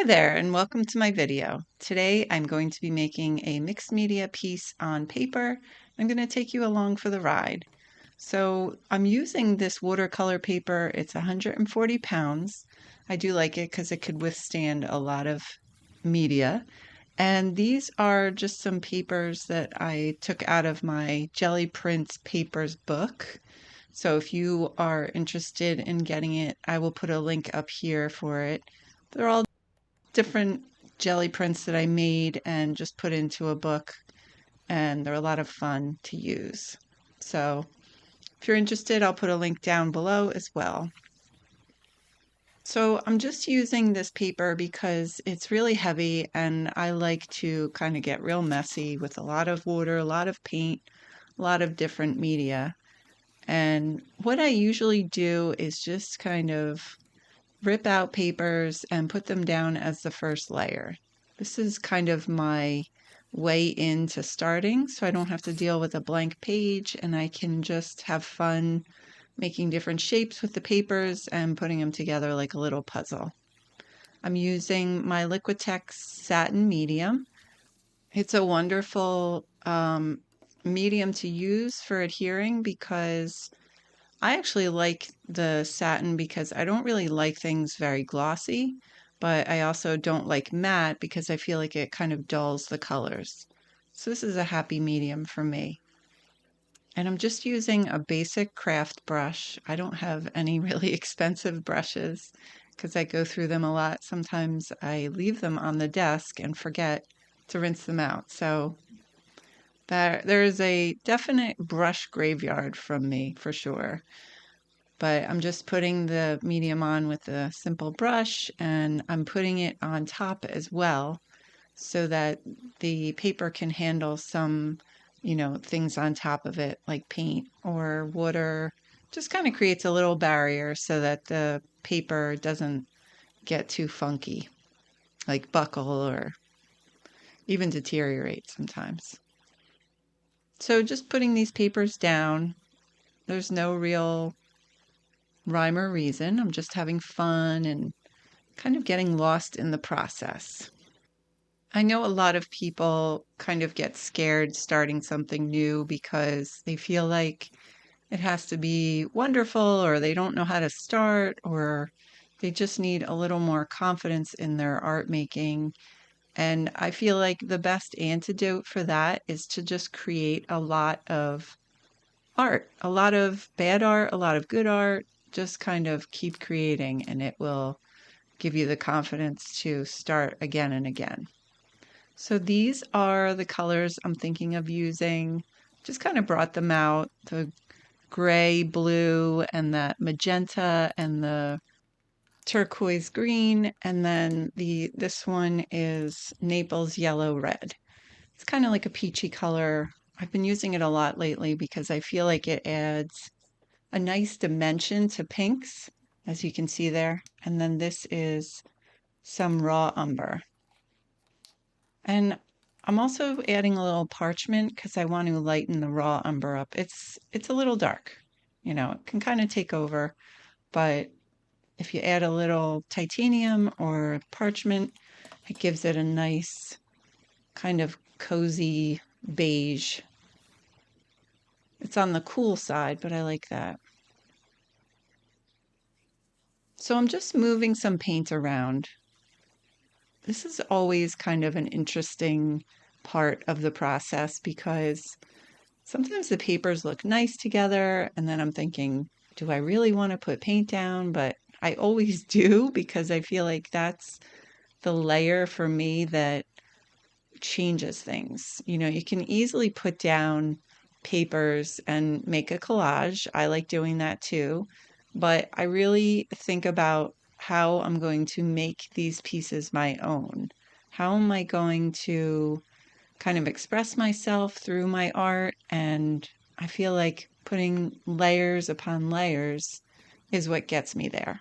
Hi there, and welcome to my video. Today I'm going to be making a mixed media piece on paper. I'm going to take you along for the ride. So I'm using this watercolor paper. It's 140 pounds. I do like it because it could withstand a lot of media. And these are just some papers that I took out of my Jelly Prints Papers book. So if you are interested in getting it, I will put a link up here for it. They're all different jelly prints that I made and just put into a book, and they're a lot of fun to use. So if you're interested, I'll put a link down below as well. So I'm just using this paper because it's really heavy and I like to kind of get real messy with a lot of water, a lot of paint, a lot of different media. And what I usually do is just kind of rip out papers and put them down as the first layer. This is kind of my way into starting, so I don't have to deal with a blank page and I can just have fun making different shapes with the papers and putting them together like a little puzzle. I'm using my Liquitex satin medium. It's a wonderful medium to use for adhering because I actually like the satin because I don't really like things very glossy, but I also don't like matte because I feel like it kind of dulls the colors. So this is a happy medium for me. And I'm just using a basic craft brush. I don't have any really expensive brushes because I go through them a lot. Sometimes I leave them on the desk and forget to rinse them out. So there is a definite brush graveyard from me for sure. But I'm just putting the medium on with a simple brush and I'm putting it on top as well so that the paper can handle some, things on top of it like paint or water. Just kind of creates a little barrier so that the paper doesn't get too funky, like buckle or even deteriorate sometimes. So just putting these papers down, there's no real rhyme or reason. I'm just having fun and kind of getting lost in the process. I know a lot of people kind of get scared starting something new because they feel like it has to be wonderful or they don't know how to start or they just need a little more confidence in their art making. And I feel like the best antidote for that is to just create a lot of art, a lot of bad art, a lot of good art. Just kind of keep creating and it will give you the confidence to start again and again. So these are the colors I'm thinking of using. Just kind of brought them out, the gray, blue, and that magenta and the turquoise green, and then this one is Naples yellow red. It's kind of like a peachy color. I've been using it a lot lately because I feel like it adds a nice dimension to pinks, as you can see there. And then this is some raw umber. And I'm also adding a little parchment because I want to lighten the raw umber up. It's a little dark, it can kind of take over, but if you add a little titanium or parchment, it gives it a nice kind of cozy beige. It's on the cool side, but I like that. So I'm just moving some paint around. This is always kind of an interesting part of the process because sometimes the papers look nice together, and then I'm thinking, do I really want to put paint down? But I always do because I feel like that's the layer for me that changes things. You can easily put down papers and make a collage. I like doing that too. But I really think about how I'm going to make these pieces my own. How am I going to kind of express myself through my art? And I feel like putting layers upon layers is what gets me there.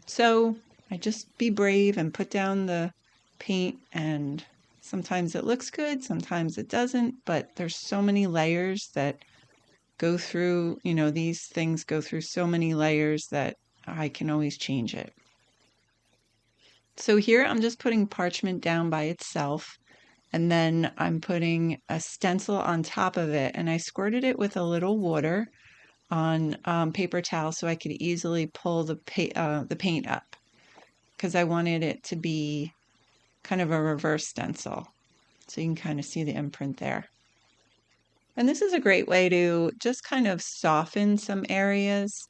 So I just be brave and put down the paint, and sometimes it looks good, sometimes it doesn't, but there's so many layers that go through, these things go through so many layers that I can always change it. So here I'm just putting parchment down by itself, and then I'm putting a stencil on top of it, and I squirted it with a little water on paper towel so I could easily pull the paint up because I wanted it to be kind of a reverse stencil. So you can kind of see the imprint there. And this is a great way to just kind of soften some areas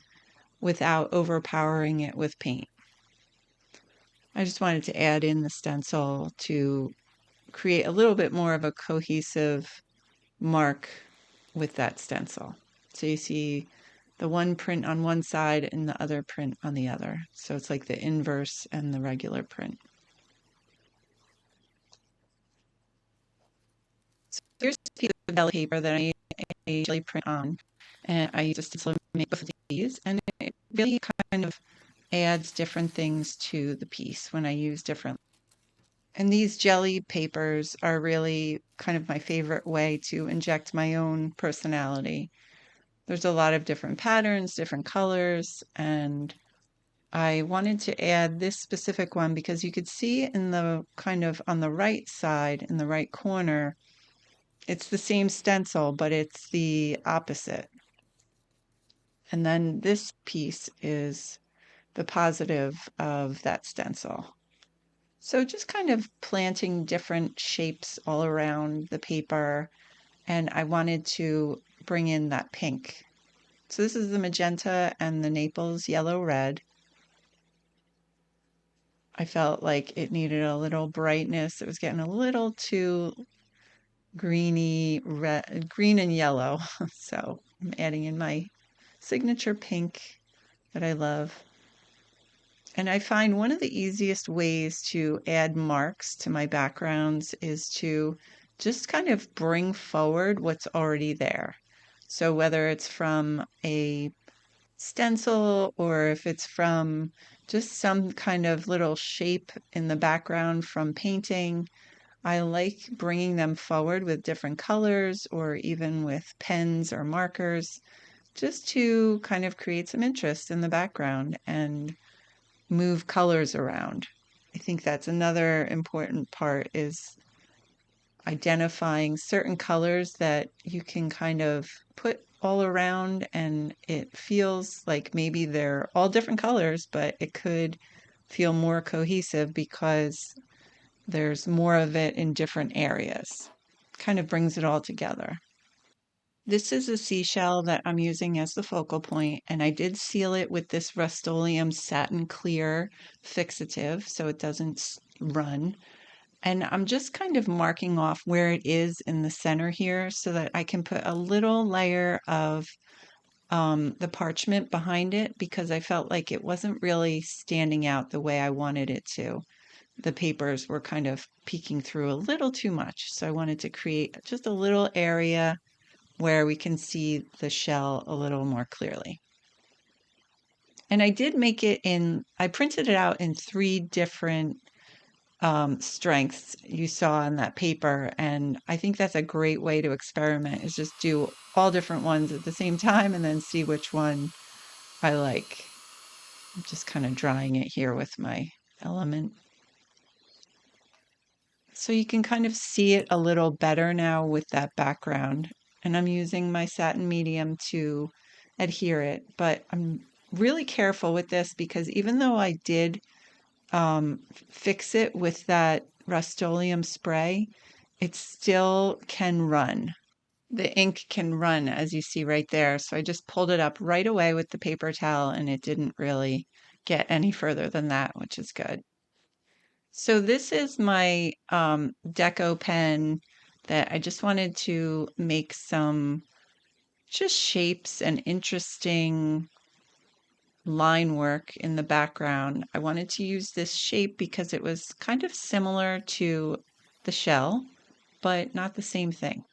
without overpowering it with paint. I just wanted to add in the stencil to create a little bit more of a cohesive mark with that stencil. So you see the one print on one side and the other print on the other. So it's like the inverse and the regular print. So here's a piece of gelli paper that I made a jelly print on. And I used a stencil to make both of these. And it really kind of adds different things to the piece when I use different. And these jelly papers are really kind of my favorite way to inject my own personality. There's a lot of different patterns, different colors, and I wanted to add this specific one because you could see in the kind of on the right side, in the right corner, it's the same stencil, but it's the opposite. And then this piece is the positive of that stencil. So just kind of planting different shapes all around the paper, and I wanted to bring in that pink. So this is the magenta and the Naples yellow red. I felt like it needed a little brightness. It was getting a little too greeny red, green and yellow. So I'm adding in my signature pink that I love. And I find one of the easiest ways to add marks to my backgrounds is to just kind of bring forward what's already there. So whether it's from a stencil or if it's from just some kind of little shape in the background from painting, I like bringing them forward with different colors or even with pens or markers just to kind of create some interest in the background and move colors around. I think that's another important part is identifying certain colors that you can kind of put all around and it feels like maybe they're all different colors, but it could feel more cohesive because there's more of it in different areas. Kind of brings it all together. This is a seashell that I'm using as the focal point, and I did seal it with this Rust-Oleum Satin Clear fixative so it doesn't run. And I'm just kind of marking off where it is in the center here so that I can put a little layer of the parchment behind it because I felt like it wasn't really standing out the way I wanted it to. The papers were kind of peeking through a little too much. So I wanted to create just a little area where we can see the shell a little more clearly. And I did make it I printed it out in 3 different strengths you saw on that paper. And I think that's a great way to experiment is just do all different ones at the same time and then see which one I like. I'm just kind of drying it here with my element. So you can kind of see it a little better now with that background. And I'm using my satin medium to adhere it, but I'm really careful with this because even though I did fix it with that Rust-Oleum spray, it still can run. The ink can run, as you see right there. So I just pulled it up right away with the paper towel and it didn't really get any further than that, which is good. So this is my deco pen that I just wanted to make some just shapes and interesting line work in the background. I wanted to use this shape because it was kind of similar to the shell, but not the same thing.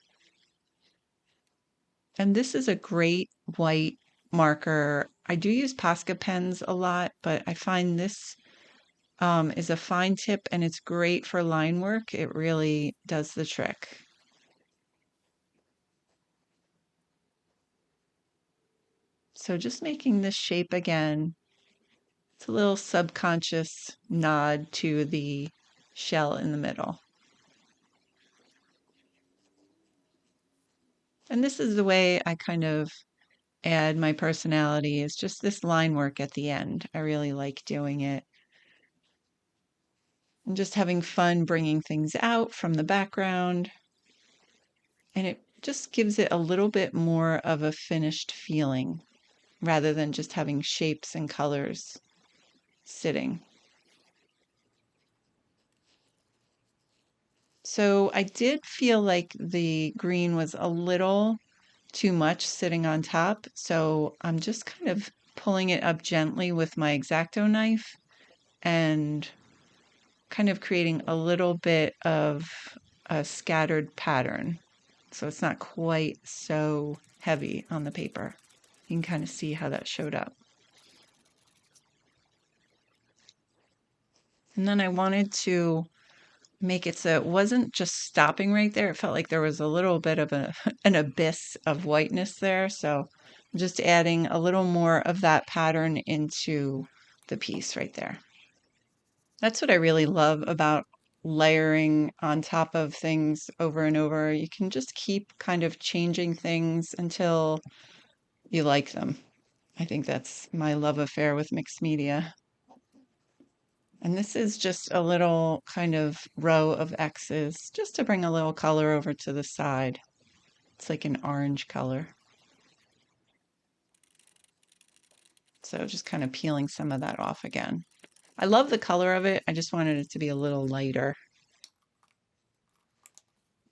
And this is a great white marker. I do use Posca pens a lot, but I find this is a fine tip and it's great for line work. It really does the trick. So just making this shape again. It's a little subconscious nod to the shell in the middle. And this is the way I kind of add my personality, is just this line work at the end. I really like doing it. And just having fun bringing things out from the background. And it just gives it a little bit more of a finished feeling rather than just having shapes and colors sitting. So I did feel like the green was a little too much sitting on top. So I'm just kind of pulling it up gently with my X-Acto knife and kind of creating a little bit of a scattered pattern. So it's not quite so heavy on the paper. You can kind of see how that showed up. And then I wanted to make it so it wasn't just stopping right there. It felt like there was a little bit of an abyss of whiteness there. So I'm just adding a little more of that pattern into the piece right there. That's what I really love about layering on top of things over and over. You can just keep kind of changing things until you like them. I think that's my love affair with mixed media. And this is just a little kind of row of X's just to bring a little color over to the side. It's like an orange color. So just kind of peeling some of that off again. I love the color of it. I just wanted it to be a little lighter.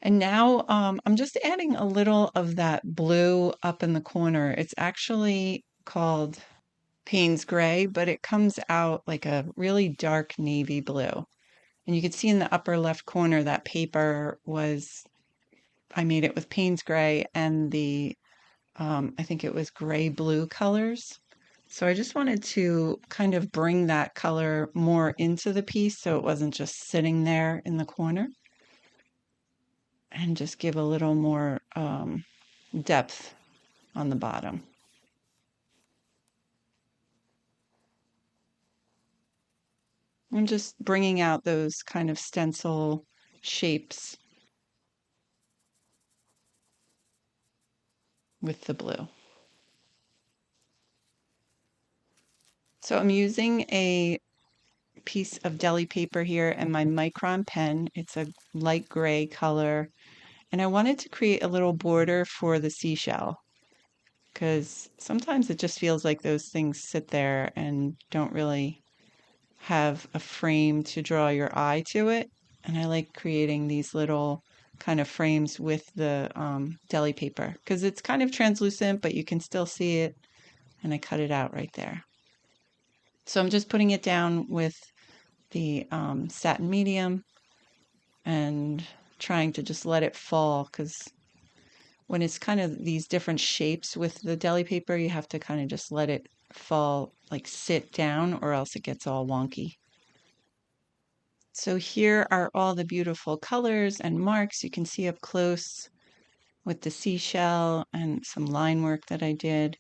And now I'm just adding a little of that blue up in the corner. It's actually called Payne's Gray, but it comes out like a really dark navy blue. And you can see in the upper left corner that paper was, I made it with Payne's Gray and I think it was gray blue colors. So I just wanted to kind of bring that color more into the piece so it wasn't just sitting there in the corner, and just give a little more depth on the bottom. I'm just bringing out those kind of stencil shapes with the blue. So I'm using a piece of deli paper here and my micron pen. It's a light gray color. And I wanted to create a little border for the seashell because sometimes it just feels like those things sit there and don't really have a frame to draw your eye to it. And I like creating these little kind of frames with the deli paper because it's kind of translucent, but you can still see it. And I cut it out right there. So I'm just putting it down with the satin medium and trying to just let it fall because when it's kind of these different shapes with the deli paper, you have to kind of just let it fall, like sit down, or else it gets all wonky. So here are all the beautiful colors and marks you can see up close with the seashell and some line work that I did.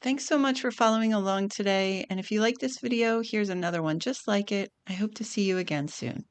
Thanks so much for following along today. And if you like this video, here's another one just like it. I hope to see you again soon.